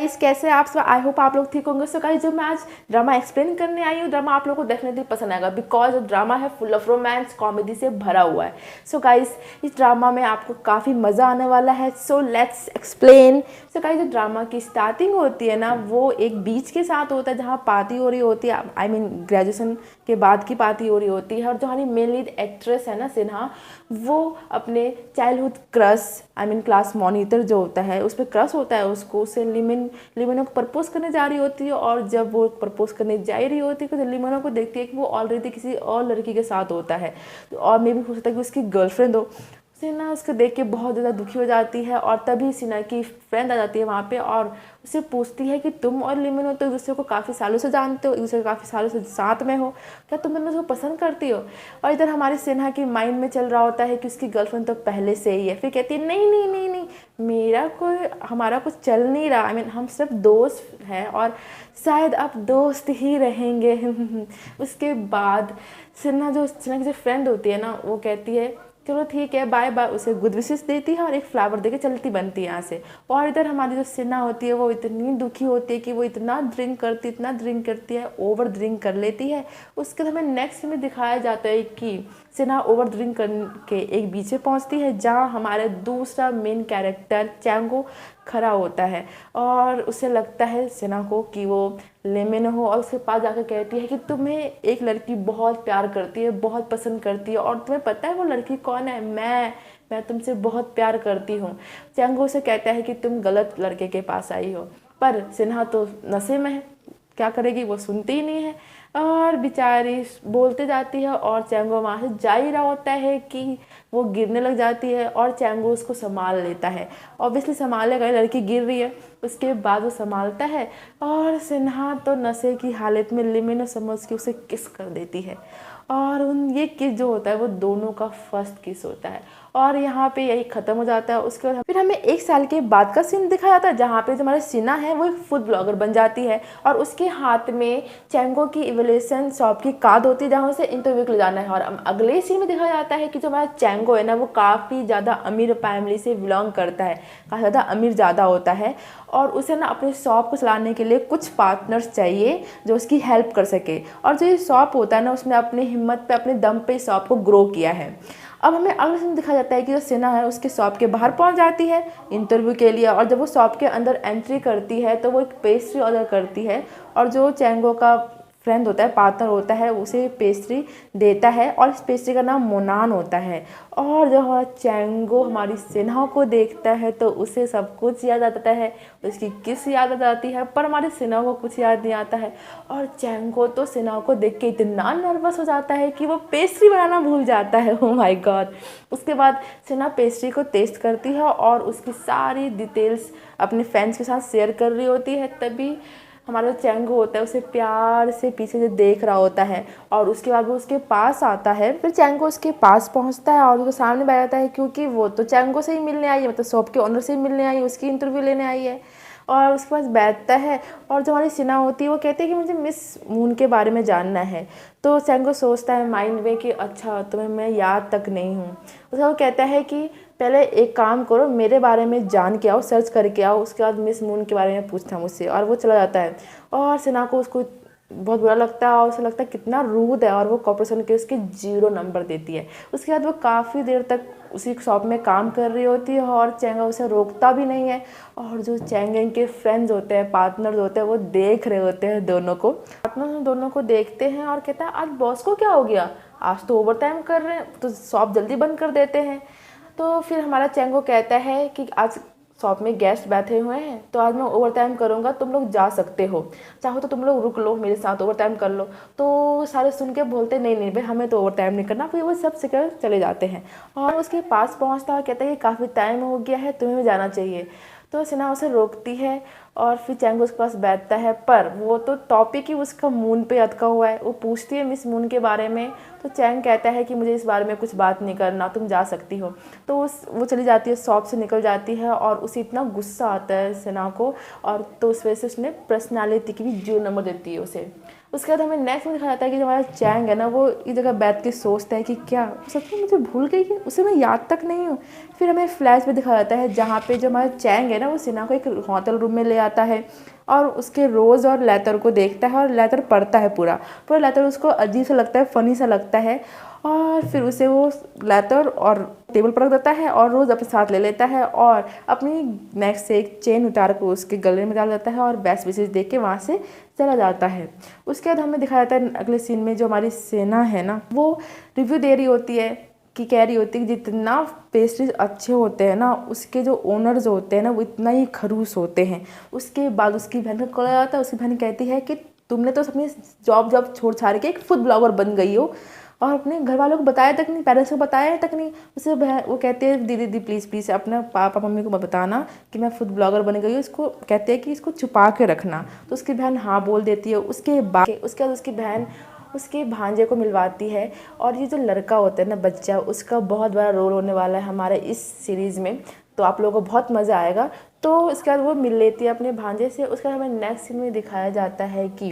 Guys, कैसे आप सब? आई होप आप लोग ठीक होंगे। सो गाइस, जो मैं आज ड्रामा एक्सप्लेन करने आई हूँ, ड्रामा आप लोगों को डेफिनेटली पसंद आएगा बिकॉज ड्रामा है फुल ऑफ रोमांस, कॉमेडी से भरा हुआ है। सो गाइस, इस ड्रामा में आपको काफ़ी मज़ा आने वाला है। So let's explain. So guys, जो ड्रामा की स्टार्टिंग होती है ना, वो एक बीच के साथ होता है जहाँ पार्टी हो रही होती है। आई मीन ग्रेजुएशन के बाद की पार्टी हो रही होती है। और जो हमारी मेन लीड एक्ट्रेस है ना, सिन्हा, वो अपने childhood crush, I mean class monitor जो होता है उस पर क्रश होता है उसको, उसे लिमोनो को प्रपोज करने जा रही होती है। और जब वो प्रपोज करने जा रही होती है तो लिमोनो को देखती है कि वो ऑलरेडी किसी और लड़की के साथ होता है, और मे भी हो सकता है कि उसकी गर्लफ्रेंड हो। सिन्हा उसको देख के बहुत ज़्यादा दुखी हो जाती है। और तभी सिन्हा की फ्रेंड आ जाती है वहाँ पे और उससे पूछती है कि तुम और लिमोनो तो एक दूसरे को काफ़ी सालों से जानते हो, एक दूसरे को काफ़ी सालों से साथ में हो, क्या तुम दोनों उसको पसंद करती हो? और इधर हमारी सिन्हा की माइंड में चल रहा होता है कि उसकी गर्लफ्रेंड तो पहले से ही है। फिर कहती है नहीं नहीं नहीं नहीं, हमारा कुछ चल नहीं रहा। आई मीन हम सिर्फ दोस्त हैं और शायद अब दोस्त ही रहेंगे। उसके बाद सिन्हा की जो फ्रेंड होती है ना, वो कहती है चलो ठीक है बाय बाय, उसे गुड विशेस देती है और एक फ्लावर देके चलती बनती है यहाँ से। और इधर हमारी जो सिन्हा होती है वो इतनी दुखी होती है कि वो इतना ड्रिंक करती है, ओवर ड्रिंक कर लेती है। उसके बाद हमें नेक्स्ट में दिखाया जाता है कि सिन्हा ओवर ड्रिंक करके एक बीच में पहुँचती है जहाँ हमारे दूसरा मेन कैरेक्टर चैंगो खड़ा होता है। और उसे लगता है सिन्हा को कि वो लेमिन हो, और उसके पास जाकर कहती है कि तुम्हें एक लड़की बहुत प्यार करती है, बहुत पसंद करती है, और तुम्हें पता है वो लड़की कौन है? मैं तुमसे बहुत प्यार करती हूँ। चैंगो उसे कहता है कि तुम गलत लड़के के पास आई हो, पर सिन्हा तो नशे में है, क्या करेगी, वो सुनती ही नहीं है और बेचारी बोलते जाती है। और चैंगो वहाँ से जा ही रहा होता है कि वो गिरने लग जाती है और चैंगो उसको संभाल लेता है। ऑब्वियसली संभालेगा, लड़की गिर रही है, उसके बाद वो संभालता है। और सिन्हा तो नशे की हालत में लिमोनो समझ के उसे किस कर देती है। और ये किस जो होता है वो दोनों का फर्स्ट किस होता है। और यहाँ पे यही ख़त्म हो जाता है। उसके बाद फिर हमें 1 साल के बाद का सीन दिखाया जाता है जहाँ पे जो हमारी सिन्हा है वो एक फूड ब्लॉगर बन जाती है और उसके हाथ में चैंगो की इवोल्यूशन शॉप की कार्ड होती है जहाँ उसे इंटरव्यू के लिए जाना है। और अगले सीन में दिखाया जाता है कि जो हमारा चैंगो है ना, वो काफ़ी ज़्यादा अमीर फैमिली से बिलोंग करता है, काफ़ी ज़्यादा अमीर ज़्यादा होता है। और उसे ना अपने शॉप को चलाने के लिए कुछ पार्टनर्स चाहिए जो उसकी हेल्प कर सके। और जो ये शॉप होता है ना, उसने अपनी हिम्मत पे, अपने दम पे शॉप को ग्रो किया है। अब हमें अगले सीन दिखाया जाता है कि जो सिन्हा है उसके शॉप के बाहर पहुंच जाती है इंटरव्यू के लिए। और जब वो शॉप के अंदर एंट्री करती है तो वो एक पेस्ट्री ऑर्डर करती है और जो चैंगो का फ्रेंड होता है, पार्टनर होता है, उसे पेस्ट्री देता है और इस पेस्ट्री का नाम मोनान होता है। और जब हमारा चैंगो हमारी सिन्हा को देखता है तो उसे सब कुछ याद आता है, उसकी किस याद आ जाती है, पर हमारी सिन्हा को कुछ याद नहीं आता है। और चैंगो तो सिन्हा को देख के इतना नर्वस हो जाता है कि वो पेस्ट्री बनाना भूल जाता है। Oh my God. उसके बाद सिन्हा पेस्ट्री को टेस्ट करती है और उसकी सारी डिटेल्स अपने फ्रेंड्स के साथ शेयर कर रही होती है। तभी हमारा चैंगो होता है उसे प्यार से पीछे से देख रहा होता है और उसके बाद वो उसके पास आता है। फिर चैंगो उसके पास पहुंचता है और उसके सामने बैठ जाता है क्योंकि वो तो चैंगो से ही मिलने आई है, मतलब शॉप के ओनर से ही मिलने आई है, उसकी इंटरव्यू लेने आई है। और उसके पास बैठता है और जो हमारी सिन्हा होती है वो कहती है कि मुझे मिस मून के बारे में जानना है। तो चैंगो सोचता है माइंड में कि अच्छा, तुम्हें मैं याद तक नहीं हूँ। उसके बाद वो कहता है कि पहले एक काम करो, मेरे बारे में जान के आओ, सर्च करके आओ, उसके बाद मिस मून के बारे में पूछता मुझसे। और वो चला जाता है और सिन्हा को उसको बहुत बुरा लगता है और उसे लगता है कितना रूड है, और वो कॉर्पोरेशन के उसके 0 नंबर देती है। उसके बाद वो काफ़ी देर तक उसी शॉप में काम कर रही होती है और चैंगा उसे रोकता भी नहीं है। और जो चैंगेंग के फ्रेंड्स होते हैं, पार्टनर्स होते हैं, वो देख रहे होते हैं दोनों को। पार्टनर दोनों को देखते हैं और कहता है आज बॉस को क्या हो गया, आज तो ओवर टाइम कर रहे हैं, तो शॉप जल्दी बंद कर देते हैं। तो फिर हमारा चैंगो कहता है कि आज शॉप में गेस्ट बैठे हुए हैं तो आज मैं ओवर टाइम करूँगा, तुम लोग जा सकते हो, चाहो तो तुम लोग रुक लो, मेरे साथ ओवर टाइम कर लो। तो सारे सुन के बोलते नहीं नहीं भाई, हमें तो ओवर टाइम नहीं करना। फिर वो सब से चले जाते हैं और उसके पास पहुँचता है, कहता है कि काफ़ी टाइम हो गया है, तुम्हें भी जाना चाहिए। तो सिन्हा उसे रोकती है और फिर चैंगो उसके पास बैठता है, पर वो तो टॉपिक ही उसका मून पे अटका हुआ है। वो पूछती है मिस मून के बारे में, तो चैंग कहता है कि मुझे इस बारे में कुछ बात नहीं करना, तुम जा सकती हो। तो वो चली जाती है, शॉप से निकल जाती है और उसे इतना गुस्सा आता है सिन्हा को, और तो उस वजह से उसने पर्सनालिटी की भी 0 नंबर देती है उसे। उसके बाद हमें नेक्स्ट में दिखाया जाता है कि जो हमारा चैंग है ना वो इस जगह बैठ के सोचता है कि क्या सच में मुझे भूल गई है, उसे मैं याद तक नहीं हूँ। फिर हमें फ्लैश में दिखाया जाता है जहाँ पे जो हमारा चैंग है ना वो सिन्हा को एक होटल रूम में ले आता है और उसके रोज़ और लेटर को देखता है और लेटर पढ़ता है पूरा पूरा लेटर उसको अजीब सा लगता है, फ़नी सा लगता है। और फिर उसे वो लेटर और टेबल पर रख देता है और रोज़ अपने साथ ले लेता है और अपनी नेक से एक चेन उतार कर उसके गले में डाल देता है और बेस्ट विशेष देख के वहाँ से चला जाता है। उसके बाद हमें दिखाया जाता है अगले सीन में जो हमारी सेना है ना वो रिव्यू दे रही होती है कि कह रही होती है कि जितना पेस्ट्रीज अच्छे होते हैं ना उसके जो ओनर्स होते हैं ना वो इतना ही खड़ूस होते हैं। उसके बाद उसकी बहन का कॉल आता है, उसकी बहन कहती है कि तुमने तो अपनी जॉब छोड़ छाड़ के एक फूड ब्लॉगर बन गई हो और अपने घर वालों को बताया तक नहीं, पेरेंट्स को बताया तक नहीं। उसे वो कहते हैं दीदी दी प्लीज़ प्लीज़ अपने पापा मम्मी को मत बताना कि मैं फूड ब्लॉगर बन गई हूँ, इसको कहते हैं कि इसको छुपा के रखना। तो उसकी बहन हाँ बोल देती है। उसके बाद उसकी बहन उसके भांजे को मिलवाती है और ये जो लड़का होता है ना बच्चा, उसका बहुत बड़ा रोल होने वाला है हमारे इस सीरीज़ में, तो आप लोगों को बहुत मज़ा आएगा। तो इसके बाद वो मिल लेती है अपने भांजे से। उसके बाद हमें नेक्स्ट सीन में दिखाया जाता है कि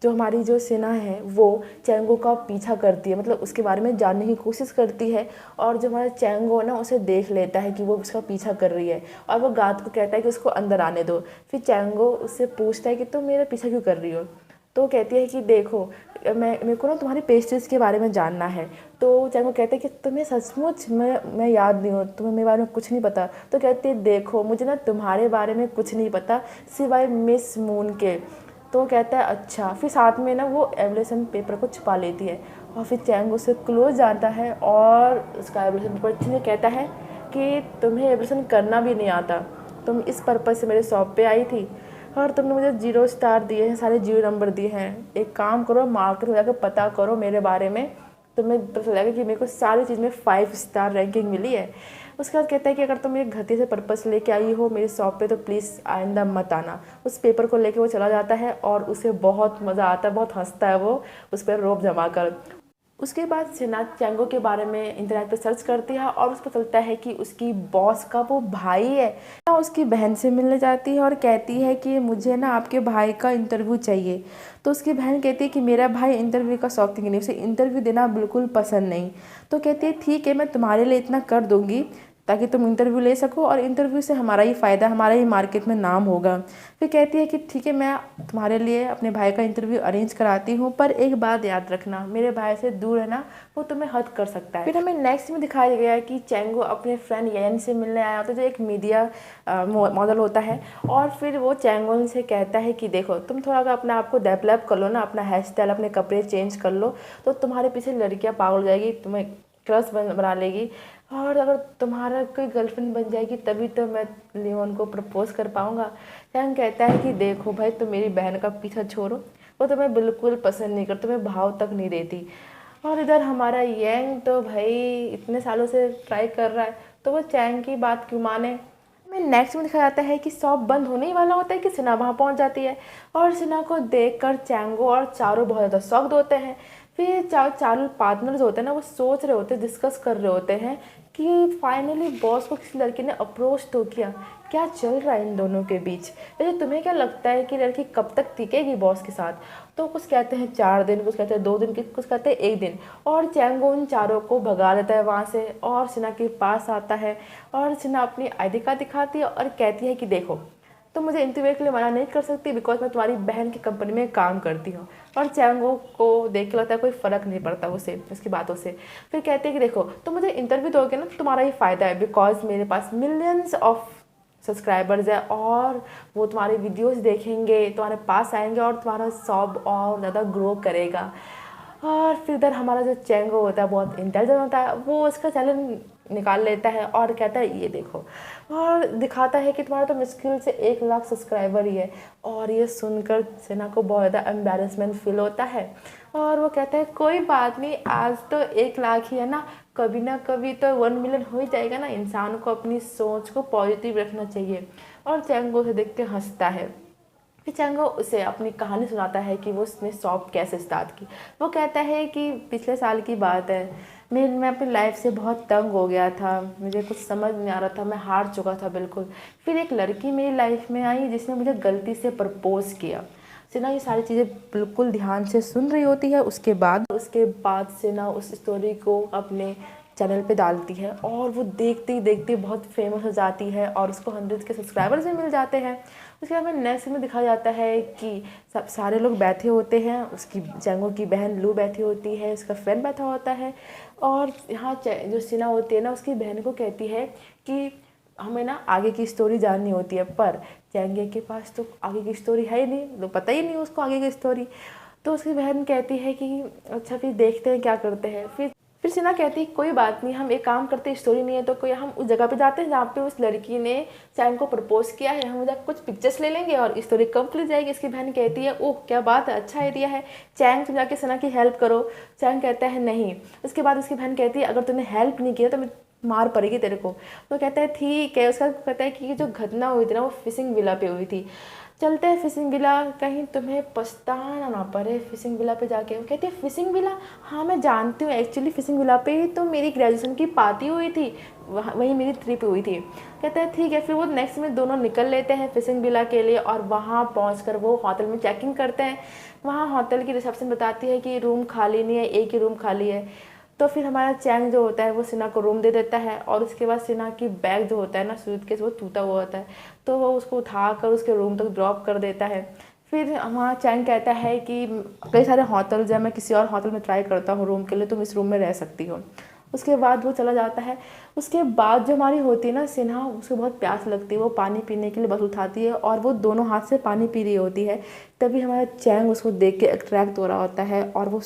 जो हमारी जो सेना है वो चैंगो का पीछा करती है, मतलब उसके बारे में जानने की कोशिश करती है और जो हमारा चैंगो ना उसे देख लेता है कि वो उसका पीछा कर रही है और वो गार्ड को कहता है कि उसको अंदर आने दो। फिर चैंगो उससे पूछता है कि तुम मेरा पीछा क्यों कर रही हो। तो कहती है कि देखो मेरे को ना तुम्हारी पेस्ट्रीज के बारे में जानना है। तो चैंगो कहते हैं कि तुम्हें सचमुच मैं याद नहीं हूँ, तुम्हें मेरे बारे में कुछ नहीं पता। तो कहती है देखो मुझे ना तुम्हारे बारे में कुछ नहीं पता सिवाय मिस मून के। तो कहता है अच्छा। फिर साथ में ना वो एवोल्यूशन पेपर को छुपा लेती है और फिर चैंगो से क्लोज जाता है और उसका एवोल्यूशन पेपर कहता है कि तुम्हें एवोल्यूशन करना भी नहीं आता, तुम इस पर्पज़ से मेरे शॉप पे आई थी और तुमने मुझे 0 स्टार दिए हैं, सारे 0 नंबर दिए हैं। एक काम करो मार्केट में जाकर पता करो मेरे बारे में, तुम्हें पता चलेगा कि मेरे को सारी चीज़ में 5 स्टार रैंकिंग मिली है। उसके बाद कहता है कि अगर तुम एक घटिया से पर्पस लेके आई हो मेरे शॉप पे तो प्लीज़ आइंदा मत आना। उस पेपर को लेके वो चला जाता है और उसे बहुत मज़ा आता है, बहुत हंसता है वो उस पर रोब जमा कर। उसके बाद सेना चैंगो के बारे में इंटरनेट पे सर्च करती है और उसको चलता है कि उसकी बॉस का वो भाई है। उसकी बहन से मिलने जाती है और कहती है कि मुझे ना आपके भाई का इंटरव्यू चाहिए। तो उसकी बहन कहती है कि मेरा भाई इंटरव्यू का शौकीन नहीं, उसे इंटरव्यू देना बिल्कुल पसंद नहीं। तो कहती है ठीक है मैं तुम्हारे लिए इतना कर दूँगी ताकि तुम इंटरव्यू ले सको और इंटरव्यू से हमारा ही फ़ायदा, हमारा ही मार्केट में नाम होगा। फिर कहती है कि ठीक है मैं तुम्हारे लिए अपने भाई का इंटरव्यू अरेंज कराती हूँ, पर एक बात याद रखना मेरे भाई से दूर रहना, वो तुम्हें हर्ट कर सकता है। फिर हमें नेक्स्ट में दिखाया गया है कि चैंगो अपने फ्रेंड येन से मिलने आया होता है जो एक मीडिया मॉडल होता है और फिर वो चैंगो से कहता है कि देखो तुम थोड़ा अगर अपने आप को डेवलप कर लो ना, अपना हेयर स्टाइल अपने कपड़े चेंज कर लो तो तुम्हारे पीछे लड़कियाँ पागल हो जाएगी, तुम्हें क्रश बना लेगी और अगर तुम्हारा कोई गर्लफ्रेंड बन जाएगी तभी तो मैं लियोन को प्रपोज कर पाऊँगा। चैंग कहता है कि देखो भाई तुम मेरी बहन का पीछा छोड़ो, वो तुम्हें बिल्कुल पसंद नहीं कर, तुम्हें भाव तक नहीं देती। और इधर हमारा यंग तो भाई इतने सालों से ट्राई कर रहा है तो वो चैंग की बात क्यों माने। हमें नेक्स्ट में दिखाया जाता है कि शॉप बंद होने ही वाला होता है कि सिन्हा वहाँ पहुँच जाती है और सिन्हा को देखकर चैंगो और चारों बहुत ज़्यादा शॉक्ड होते हैं। फिर चारों पार्टनर्स होते हैं ना वो सोच रहे होते हैं, डिस्कस कर रहे होते हैं कि फाइनली बॉस को किसी लड़की ने अप्रोच तो किया, क्या चल रहा है इन दोनों के बीच। वैसे तुम्हें क्या लगता है कि लड़की कब तक टिकेगी बॉस के साथ। तो कुछ कहते हैं 4 दिन, कुछ कहते हैं 2 दिन, कुछ कहते हैं 1 दिन। और चैंगो उन चारों को भगा देता है वहाँ से और सिन्हा के पास आता है और सिन्हा अपनी ID कार्ड दिखाती है और कहती है कि देखो तो मुझे इंटरव्यू के लिए मना नहीं कर सकती बिकॉज मैं तुम्हारी बहन की कंपनी में काम करती हूँ। और चैंगो को देख के लगता है कोई फ़र्क नहीं पड़ता उसे उसकी बातों से। फिर कहते हैं कि देखो तो मुझे इंटरव्यू दोगे ना तो तुम्हारा ही फ़ायदा है बिकॉज मेरे पास मिलियंस ऑफ सब्सक्राइबर्स है और वो तुम्हारे वीडियोस देखेंगे, तुम्हारे पास आएंगे और तुम्हारा शॉप और ज़्यादा ग्रो करेगा। और फिर इधर हमारा जो चैंगो होता है बहुत इंटेलिजेंट होता है, वो उसका चैलेंज निकाल लेता है और कहता है ये देखो और दिखाता है कि तुम्हारा तो मुश्किल से 1 लाख सब्सक्राइबर ही है। और ये सुनकर सेना को बहुत ज़्यादा एम्बैरेसमेंट फील होता है और वो कहता है कोई बात नहीं, आज तो 1 लाख ही है ना, कभी ना कभी तो 1 मिलियन हो ही जाएगा ना। इंसान को अपनी सोच को पॉजिटिव रखना चाहिए। और चैंगो से देख के हंसता है। फिर चैंगो उसे अपनी कहानी सुनाता है कि वो उसने शॉप कैसे स्टार्ट की। वो कहता है कि पिछले साल की बात है, मैं अपनी लाइफ से बहुत तंग हो गया था, मुझे कुछ समझ नहीं आ रहा था, मैं हार चुका था बिल्कुल। फिर एक लड़की मेरी लाइफ में आई जिसने मुझे गलती से प्रपोज़ किया। सिन्हा ये सारी चीज़ें बिल्कुल ध्यान से सुन रही होती है। उसके बाद सिन्हा उस स्टोरी को अपने चैनल पे डालती है और वो देखते ही देखते बहुत फेमस हो जाती है और उसको 100 के सब्सक्राइबर्स भी मिल जाते हैं। उसके बाद में नेक्स्ट में दिखाया जाता है कि सब सारे लोग बैठे होते हैं, उसकी चैंगो की बहन लू बैठी होती है, उसका फ्रेंड बैठा होता है और यहाँ जो सिन्हा होती है ना उसकी बहन को कहती है कि हमें ना आगे की स्टोरी जाननी होती है, पर चैंगे के पास तो आगे की स्टोरी है ही नहीं, तो पता ही नहीं उसको आगे की स्टोरी। तो उसकी बहन कहती है कि अच्छा फिर देखते हैं क्या करते हैं। फिर सिन्हा कहती है कोई बात नहीं, हम एक काम करते हैं, स्टोरी नहीं है तो कोई हम उस जगह पे जाते हैं जहाँ पे उस लड़की ने चैंग को प्रपोज किया है, हम उधर कुछ पिक्चर्स ले लेंगे और स्टोरी कंप्लीट जाएगी। इसकी बहन कहती है ओह क्या बात है, अच्छा आइडिया है, चैंग तुम जाके सिन्हा की हेल्प करो। चैंग कहता है नहीं। उसके बाद उसकी बहन कहती है अगर तूने हेल्प नहीं किया तो मैं मार पड़ेगी तेरे को। तो कहता है ठीक है। उसका कहता है कि जो घटना हुई थी ना वो फिशिंग विला पे हुई थी, चलते हैं फिशिंग विला, कहीं तुम्हें पछताना ना पड़े फिशिंग विला पे जाके। वो कहती है फिशिंग विला, हाँ मैं जानती हूँ, एक्चुअली फिशिंग विला पे ही तो मेरी ग्रेजुएशन की पार्टी हुई थी, वहीं मेरी ट्रिप हुई थी। कहता है ठीक है। फिर वो नेक्स्ट में दोनों निकल लेते हैं फिशिंग विला के लिए और वहाँ पहुँच वो होटल में चेकिंग करते हैं। वहाँ होटल की रिसेप्शन बताती है कि रूम खाली नहीं है, एक ही रूम खाली है। तो फिर हमारा चैंग जो होता है वो सिन्हा को रूम दे देता है और उसके बाद सिन्हा की बैग जो होता है ना सूटकेस वो टूटा हुआ होता है, तो वो उसको उठाकर उसके रूम तक ड्रॉप कर देता है। फिर वहाँ चैंग कहता है कि कई सारे होटल्स हैं, मैं किसी और होटल में ट्राई करता हूँ रूम के लिए, तुम इस रूम में रह सकती हो। उसके बाद वो चला जाता है। उसके बाद जो हमारी होती है ना सिन्हा, उसको बहुत प्यास लगती है, वो पानी पीने के लिए बस उठाती है और वो दोनों हाथ से पानी पी रही होती है। तभी हमारा चैंग उसको देख के अट्रैक्ट हो रहा होता है और वो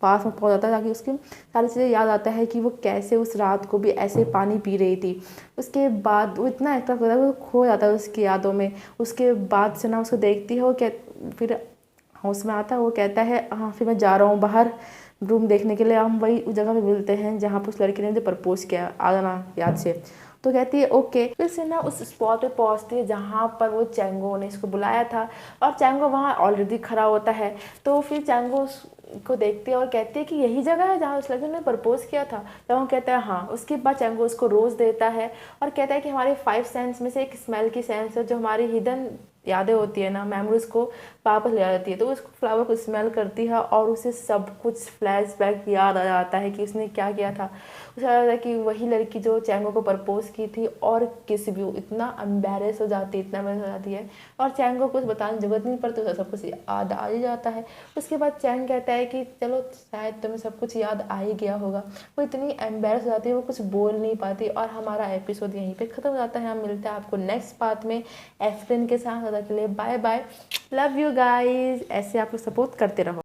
पास में पहुंच जाता है ताकि उसकी सारी चीज़ें याद आता है कि वो कैसे उस रात को भी ऐसे पानी पी रही थी। उसके बाद वो इतना अट्रैक्ट होता है वो खो जाता है उसकी यादों में। उसके बाद सिन्हा उसको देखती है, वो फिर हाउस में आता है, वो कहता है हाँ फिर मैं जा रहा हूँ बाहर रूम देखने के लिए, हम वही उस जगह पे मिलते हैं जहाँ पर उस लड़की ने मुझे प्रपोज किया, आ जाना याद से। तो कहती है ओके। फिर सिन्हा उस स्पॉट पे पहुंचती है जहाँ पर वो चैंगो ने इसको बुलाया था और चैंगो वहाँ ऑलरेडी खड़ा होता है। तो फिर चैंगो को देखती है और कहती है कि यही जगह है जहाँ उस लड़के ने प्रपोज किया था। तो वो कहता है हाँ। उसके बाद चैंगो उसको रोज़ देता है और कहता है कि हमारे 5 सेंस में से एक स्मेल की सेंस है जो हमारी हिडन यादें होती है ना, मेमोरीज को वापस ले आ जाती है। तो उस फ्लावर को स्मेल करती है और उसे सब कुछ फ्लैशबैक याद आ जाता है कि उसने क्या किया था। उसे याद आता है कि वही लड़की जो चैंगो को प्रपोज की थी और किसी भी इतना एम्बेरस हो जाती है, इतना एम्बेरस हो जाती है और चैंगो को कुछ बताने की जरूरत नहीं पड़ती, उसे सब कुछ याद आ ही जाता है। उसके बाद चैंग कहता है कि चलो शायद तुम्हें सब कुछ याद आ ही गया होगा। वो इतनी एम्बेरस हो जाती है, वो कुछ बोल नहीं पाती और हमारा एपिसोड यहीं पे ख़त्म हो जाता है। हम मिलते हैं आपको नेक्स्ट पार्ट में एफ्रिन के साथ। के लिए bye bye, love you guys. ऐसे आप लोग सपोर्ट करते रहो।